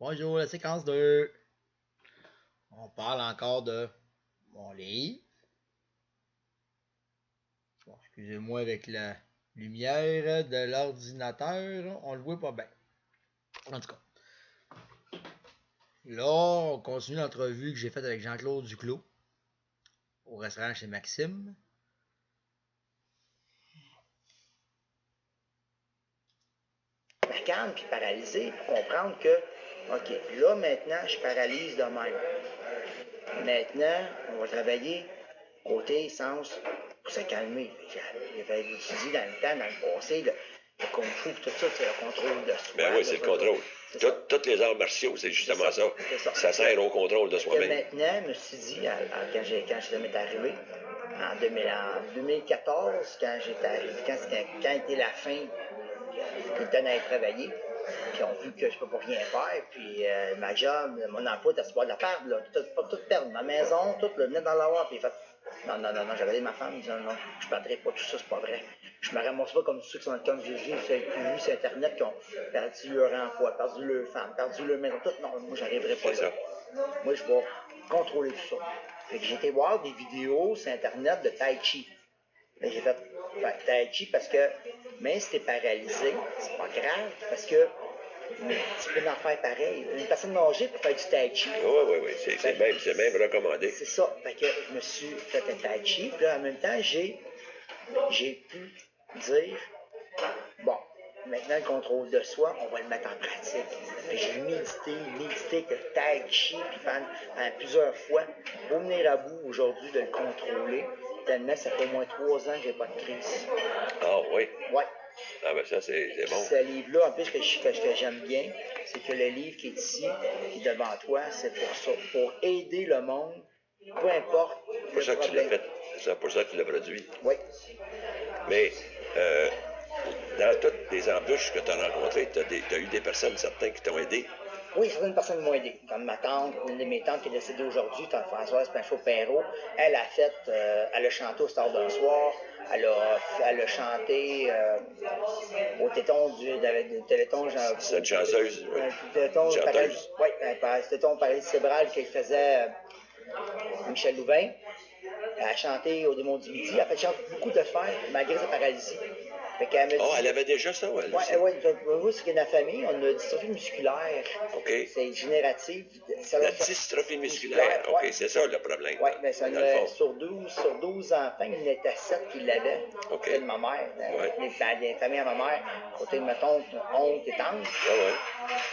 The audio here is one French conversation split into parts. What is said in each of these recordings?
Bonjour, la séquence 2. On parle encore de mon livre. Bon, excusez-moi avec la lumière de l'ordinateur, on le voit pas bien. En tout cas, là, on continue l'entrevue que j'ai faite avec Jean-Claude Duclos au restaurant chez Maxime. Calme puis paralysé pour comprendre que, OK, là maintenant, je paralyse de même. Maintenant, on va travailler côté sens pour se calmer. J'avais étudié dans le temps, dans le passé, le kung fu, tout ça, c'est le contrôle de soi. Ben oui, c'est le contrôle. Tous les arts martiaux, c'est justement ça. Ça sert au contrôle de soi-même. Maintenant, je me suis dit, quand ça m'est arrivé, en 2014, quand j'étais arrivé, quand était la fin, ils tenaient à aller travailler, puis ils ont vu que je peux pas rien faire, puis ma job, mon emploi était à se voir de la perdre, là, tout perdre, ma maison, tout, le venait dans l'avoir, puis il fait, non, j'ai regardé ma femme, je disais, non, je perdrai pas tout ça, c'est pas vrai. Je me ramasse pas comme ceux qui sont comme j'ai vu sur Internet, qui ont perdu leur emploi, perdu leur femme, perdu leur maison, tout, non, moi, j'arriverai pas là. Moi, je vais contrôler tout ça. Fait que j'ai été voir des vidéos sur Internet de Tai Chi. J'ai fait Tai Chi parce que même si t'es paralysé, c'est pas grave, parce que tu peux en faire pareil. Une personne âgée peut faire du Tai Chi. Oui, c'est même recommandé. C'est ça. Fait que je me suis fait un Tai Chi, puis là, en même temps, j'ai pu dire, bon, maintenant le contrôle de soi, on va le mettre en pratique. J'ai médité que Tai Chi, puis pendant plusieurs fois, pour venir à bout aujourd'hui de le contrôler, tellement ça fait au moins 3 ans que j'ai pas de crise. Ah oui? Ouais. Ah ben ça, c'est bon. Ce livre-là, en plus, que j'aime bien, c'est que le livre qui est ici, qui est devant toi, c'est pour ça, pour aider le monde, peu importe C'est pour ça que tu l'as fait. C'est pour ça que tu l'as produit. Oui. Mais dans toutes les embûches que tu as rencontrées, tu as eu des personnes, certains, qui t'ont aidé. Oui, certaines personnes m'ont aidé. Comme ma tante, une de mes tantes qui est décédée aujourd'hui, tante Françoise Pinchot-Perrault, elle a chanté au Star d'un soir, elle a chanté au téton du téléthon. C'est une chanteuse, oui. Téléton, oui, téléton paralysie cérébrale qu'il faisait Michel Louvain. Elle a chanté au Démon du Midi. Elle chante beaucoup de fer, malgré sa paralysie. Elle avait déjà ça, elle? Oui, c'est que dans la famille, on a une dystrophie musculaire. OK. C'est génératif. La dystrophie musculaire, OK, c'est ça le problème. Oui, mais ça sur 12 enfants, il y en était 7 qui l'avaient. OK. C'était de ma mère. Les familles à ma mère, côté de ma tante, oncle et tante.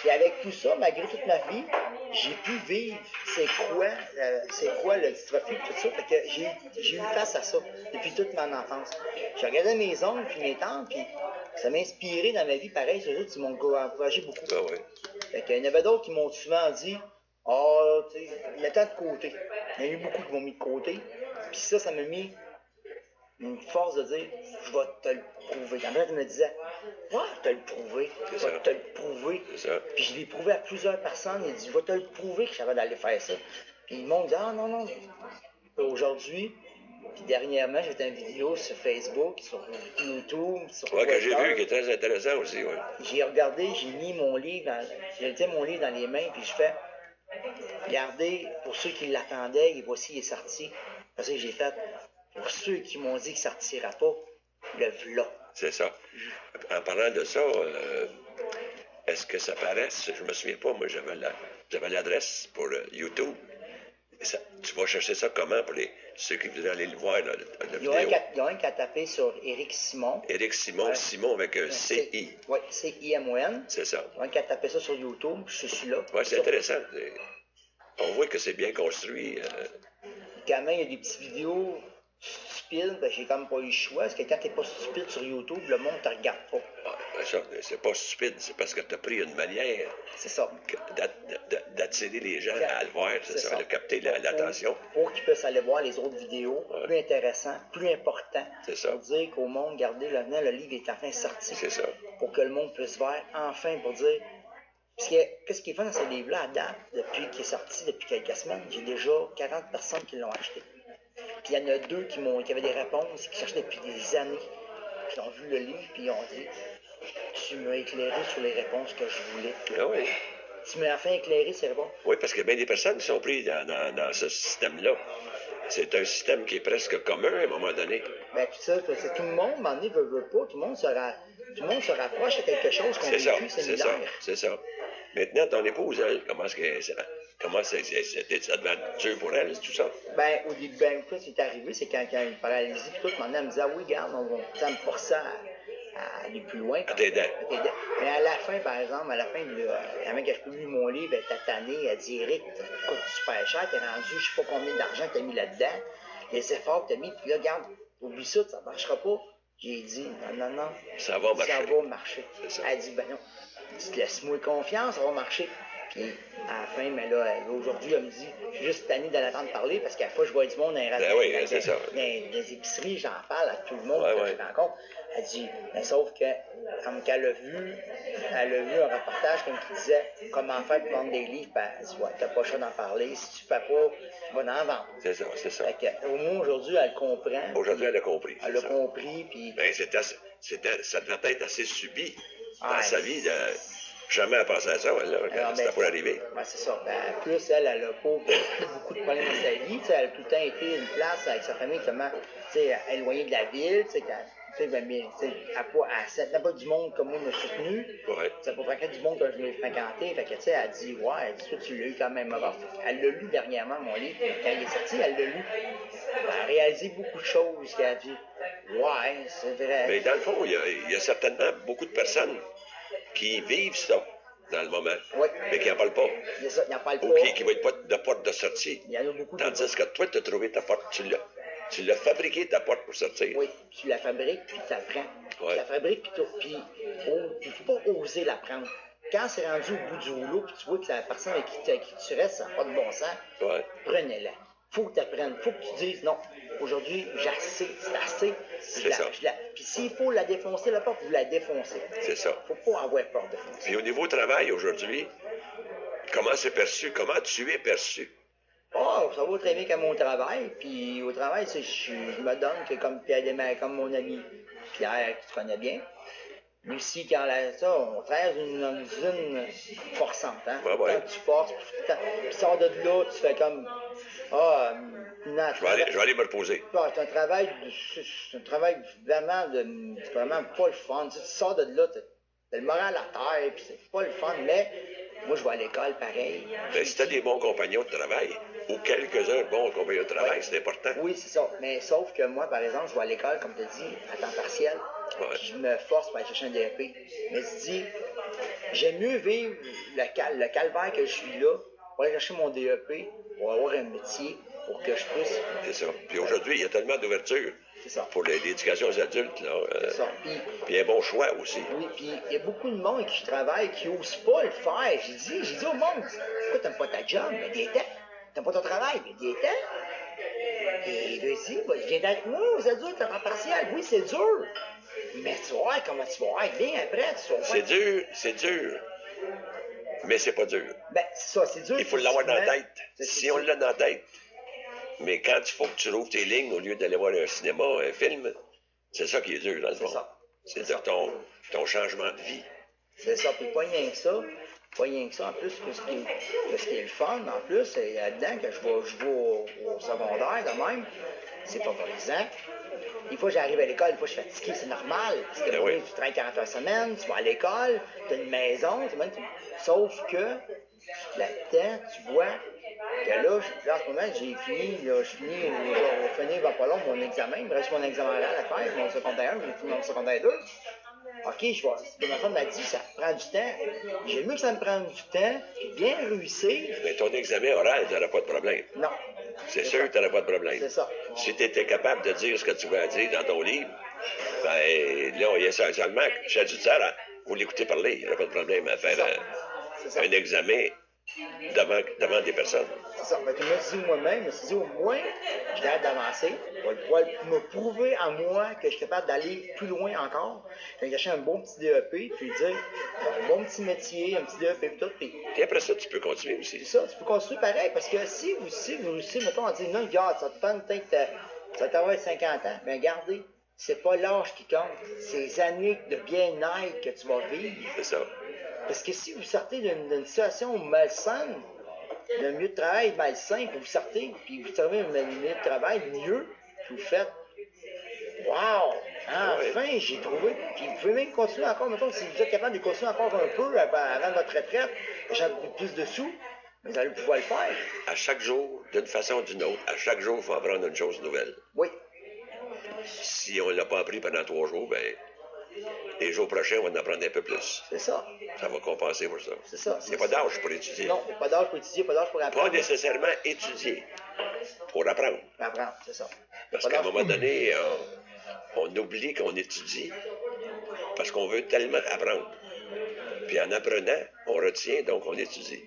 Puis avec tout ça, malgré toute ma vie, j'ai pu vivre c'est quoi la dystrophie, tout ça. Fait que j'ai eu face à ça depuis toute mon enfance. J'ai regardé mes oncles puis mes tantes, puis ça m'a inspiré dans ma vie. Pareil, ces autres, ils m'ont encouragé beaucoup. Ah oui. Fait qu'il y en avait d'autres qui m'ont souvent dit, tu sais, mets-toi de côté. Il y en a eu beaucoup qui m'ont mis de côté. Puis ça m'a mis une force de dire, je vais te le prouver. En fait, il me disait, je vais te le prouver. Je vais te le prouver. Puis je l'ai prouvé à plusieurs personnes. Il dit, je vais te le prouver que j'avais d'aller faire ça. Puis ils m'ont dit, ah non. Aujourd'hui, puis dernièrement, j'ai fait une vidéo sur Facebook, sur YouTube, sur Twitter. Que j'ai vu, qui est très intéressant aussi, oui. J'ai regardé, j'ai mis mon livre, j'ai mon livre dans les mains, puis je fais, regardez, pour ceux qui l'attendaient, et voici, il est sorti. Parce que j'ai fait, pour ceux qui m'ont dit que ça ne sortira pas, le v'là. C'est ça. En parlant de ça, est-ce que ça paraît? Je me souviens pas, moi j'avais l'adresse pour YouTube. Tu vas chercher ça comment pour ceux qui voudraient aller le voir, là, la vidéo? Il y a un qui a tapé sur Éric Simon. Éric Simon, Simon avec un C-I. Oui, C-I-M-O-N. C'est ça. Il y a un qui a tapé ça sur YouTube, je suis là. Oui, c'est intéressant. On voit que c'est bien construit. Quand même, il y a des petites vidéos stupides, j'ai comme pas eu le choix, parce que quand t'es pas stupide sur YouTube, le monde te regarde pas. C'est pas stupide, c'est parce que t'as pris une manière d'attirer les gens à le voir, c'est ça, de capter l'attention. Pour qu'ils puissent aller voir les autres vidéos, plus intéressants, plus importants. C'est ça. Pour dire qu'au monde, regardez, le livre est enfin sorti. C'est ça. Pour que le monde puisse voir, enfin, pour dire... Parce que, qu'est-ce qui est fun dans ce livre-là, à date, depuis qu'il est sorti, depuis quelques semaines, j'ai déjà 40 personnes qui l'ont acheté. Puis il y en a 2 qui avaient des réponses, qui cherchaient depuis des années, qui ont vu le livre, puis ils ont dit, tu m'as éclairé sur les réponses que je voulais. Ah oui. Tu mets la fin éclairée, c'est bon. Oui, parce que bien des personnes sont prises dans ce système-là. C'est un système qui est presque commun à un moment donné. Ben, puis ça, c'est tout le monde, à un moment donné, veut pas, tout le monde se rapproche à quelque chose qu'on a vécu similaire. C'est ça. Maintenant, ton épouse, elle, comment ça devait être dur pour elle, tout ça? Ben, au début, ben, quoi, c'est arrivé, c'est quand il y a une paralysie, puis tout, maintenant, elle me disait, ah oui, regarde, ça me forçait à aller plus loin. À t'aider. Mais à la fin, par exemple, avant que je publie mon livre, elle était tannée, elle dit, Eric, ça coûte super cher, t'es rendu, je sais pas combien d'argent que t'as mis là-dedans, les efforts que t'as mis, puis là, regarde, oublie ça marchera pas. J'ai dit, non, ça va marcher. Elle dit, ben non, laisse-moi confiance, ça va marcher. Puis à la fin, mais là, aujourd'hui, elle me dit, je suis juste tannée d'en attendre parler parce qu'à la fois, je vois du monde dans les épiceries, j'en parle à tout le monde que je rencontre. Elle dit, mais sauf que, comme qu'elle a vu un reportage comme qui disait comment faire pour vendre des livres, ben, elle dit, ouais, t'as pas le choix d'en parler, si tu fais pas, tu vas en vendre. C'est ça. Fait que, au moins, aujourd'hui, elle comprend. Aujourd'hui, elle a compris. Elle a compris, puis... Ben, ça devait être assez subi dans sa vie de... Jamais à penser à ça, quand c'était pour arriver. Ben, c'est ça. Ben, plus, elle a pas beaucoup de problèmes dans sa vie. Elle a tout le temps été une place avec sa famille, comment, éloignée de la ville. Elle n'a pas du monde comme moi me soutenu. Ouais. Ça n'a pas fréquenté du monde que je l'ai fréquenté. Fait que, elle dit, toi, tu l'as eu quand même rough. Elle l'a lu dernièrement, mon livre. Quand il est sorti, elle l'a lu. Elle a réalisé beaucoup de choses qu'elle a dit. Ouais, c'est vrai. Mais dans le fond, il y a certainement beaucoup de personnes qui vivent ça dans le moment, mais qui n'en parlent pas. Ils n'en parlent pas. Ou qui ne voient pas de porte de sortie. Il y en a beaucoup. Tandis que toi, tu as trouvé ta porte, tu l'as fabriqué ta porte pour sortir. Oui, tu la fabriques, puis tu la prends. Ouais. Tu la fabriques, puis il ne faut pas oser la prendre. Quand c'est rendu au bout du rouleau, puis tu vois que la personne avec qui tu restes, ça n'a pas de bon sens, prenez-la. Faut que tu apprennes, faut que tu dises non. Aujourd'hui, j'ai assez, c'est assez. C'est ça. Puis s'il faut la défoncer, la porte, vous la défoncez. C'est ça. Faut pas avoir peur de foncer. Puis au niveau travail aujourd'hui, comment c'est perçu? Comment tu es perçu? Ça va très bien comme mon travail. Puis au travail, je me donne que comme Pierre Desmarais, comme mon ami Pierre, que tu connais bien. Lui aussi, quand on travaille dans une usine forçante, hein? Quand tu forces, puis tu sors de là, tu fais comme je vais aller me reposer. C'est un travail vraiment pas le fun. Tu sors de là, t'as le moral à terre, puis c'est pas le fun, mais moi je vais à l'école pareil. Ben, si t'as des bons compagnons de travail, ou quelques-uns de bons compagnons de travail, c'est important. Oui, c'est ça. Mais sauf que moi, par exemple, je vais à l'école, comme tu as dit, à temps partiel. Je me force pour aller chercher un DEP. Mais je dis, j'aime mieux vivre le calvaire que je suis là, pour aller chercher mon DEP, pour avoir un métier, pour que je puisse... C'est ça. Puis aujourd'hui, il y a tellement d'ouverture pour l'éducation aux adultes. Là. C'est ça. Puis un bon choix aussi. Oui, puis il y a beaucoup de monde qui travaille qui n'ose pas le faire. J'ai dit au monde, pourquoi t'aimes pas ta job? Mais des temps. T'aimes pas ton travail? Mais des temps. Et vas-y, viens d'être moi aux adultes à temps partiel. Oui, c'est dur. Mais tu vas voir comment tu vas être bien après. C'est dur. Mais c'est pas dur. Ben, c'est ça, c'est dur. Il faut l'avoir dans la tête. Si on l'a dans la tête. Mais quand il faut que tu rouvres tes lignes au lieu d'aller voir un cinéma, un film, c'est ça qui est dur dans le fond. C'est ton changement de vie. C'est ça, puis pas rien que ça. Pas rien que ça, en plus, ce qui est le fun, en plus, c'est là-dedans que je vais au secondaire de même. C'est favorisant. Des fois, j'arrive à l'école, des fois, je suis fatigué, c'est normal. Parce que tu travailles 40 heures semaine, tu vas à l'école, tu as une maison, sauf que là-dedans, tu vois que là, en ce moment, je vais finir va pas long mon examen, il me reste mon examen oral à faire, mon secondaire 1, j'ai fini mon secondaire 2. OK, ma femme m'a dit, ça prend du temps. J'aime mieux que ça me prenne du temps, bien réussir. Mais ton examen oral, tu n'auras pas de problème. Non. C'est sûr que tu n'auras pas de problème. C'est ça. Si tu étais capable de dire ce que tu veux dire dans ton livre, ben là, il y a ça seulement. Chez Sarah, vous l'écoutez parler, il n'y aura pas de problème à faire un examen devant des personnes. C'est ça. Je me dis moi-même, je me suis dit au moins, j'ai hâte d'avancer. Je vais pouvoir me prouver à moi que je suis capable d'aller plus loin encore. Je vais chercher un bon petit DEP, puis dire, un bon petit métier, un petit DEP, et tout. Puis après ça, tu peux continuer aussi. C'est ça, tu peux continuer pareil, parce que si vous réussissez, mettons, on dit, non, regarde, ça te prend peut-être, ça va t'avoir 50 ans, mais regardez, c'est pas l'âge qui compte, c'est les années de bien-être que tu vas vivre. C'est ça. Parce que si vous sortez d'une situation malsaine, d'un milieu de travail malsain, puis vous sortez, puis vous trouvez un milieu de travail mieux, puis vous faites wow! Enfin, j'ai trouvé. Puis vous pouvez même continuer encore, mettons, si vous êtes capable de continuer encore un peu avant votre retraite, j'ai beaucoup plus de sous, vous allez pouvoir le faire. À chaque jour, d'une façon ou d'une autre, à chaque jour, il faut apprendre une chose nouvelle. Oui. Si on ne l'a pas appris pendant 3 jours, ben, les jours prochains, on va en apprendre un peu plus. C'est ça. Ça va compenser pour ça. C'est ça. Il n'y a pas d'âge pour étudier. Non, il n'y a pas d'âge pour étudier, pas d'âge pour apprendre. Pas nécessairement étudier, pour apprendre. Pour apprendre, c'est ça. Parce qu'à un moment donné, on oublie qu'on étudie parce qu'on veut tellement apprendre. Puis en apprenant, on retient, donc on étudie.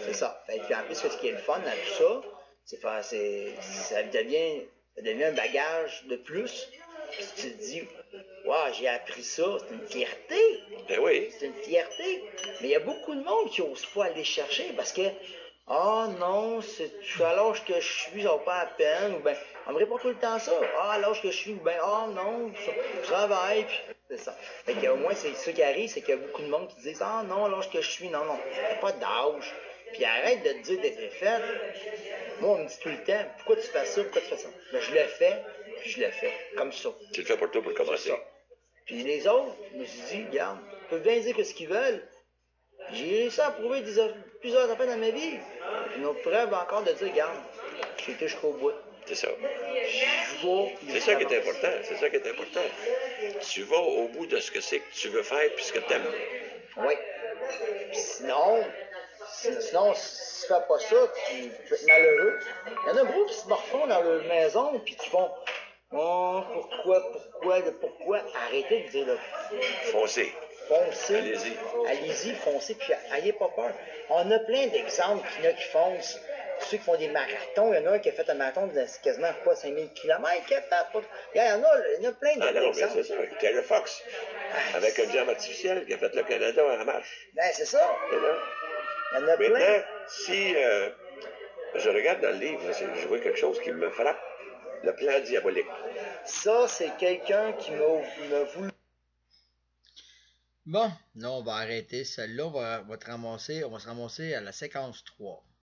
C'est ça. Et puis en plus, ce qui est le fun dans tout ça, ça devient un bagage de plus. Puis tu te dis, wow, j'ai appris ça, c'est une fierté. Ben oui. C'est une fierté. Mais il y a beaucoup de monde qui n'ose pas aller chercher parce que, ah non, je suis à l'âge que je suis, j'en pas à peine, ou bien, on me répond tout le temps ça. Ah, à l'âge que je suis, ou bien, ah non, je travaille, puis c'est ça. Fait qu'au moins, c'est ça qui arrive, c'est qu'il y a beaucoup de monde qui disent, ah non, à l'âge que je suis, non, non, il n'y a pas d'âge. Puis arrête de te dire d'être fait. Moi, on me dit tout le temps, pourquoi tu fais ça, pourquoi tu fais ça? Ben, je le fais, puis je le fais, comme ça. Tu le fais pour toi pour commencer. Puis les autres, je me suis dit, regarde, ils peuvent bien dire ce qu'ils veulent. J'ai réussi à prouver plusieurs affaires dans ma vie. Une autre preuve encore de dire, regarde, j'ai été jusqu'au bout. C'est ça. Je vais. C'est ça qui est important. C'est ça qui est important. Tu vas au bout de ce que c'est que tu veux faire puis ce que tu aimes. Oui. Sinon, si tu fais pas ça, tu peux être malheureux. Il y en a beaucoup qui se morfondent dans leur maison puis qui font oh, pourquoi? Arrêtez de dire là. Foncez. Foncez. Allez-y. Allez-y, foncez, puis ayez pas peur. On a plein d'exemples qu'il y en a qui foncent. Ceux qui font des marathons, il y en a un qui a fait un marathon de quasiment 5000 km qui a fait. Il y en a plein Ah non, mais d'exemples. c'est ça. Terry Fox, avec un diamant artificiel qui a fait le Canada en marche. Ben, c'est ça. Et là, Il y en a plein. maintenant, si je regarde dans le livre, je vois quelque chose qui me frappe. Le plan diabolique. Ça, c'est quelqu'un qui m'a voulu. Bon, là, on va arrêter celle-là. On va se ramasser à la séquence 3.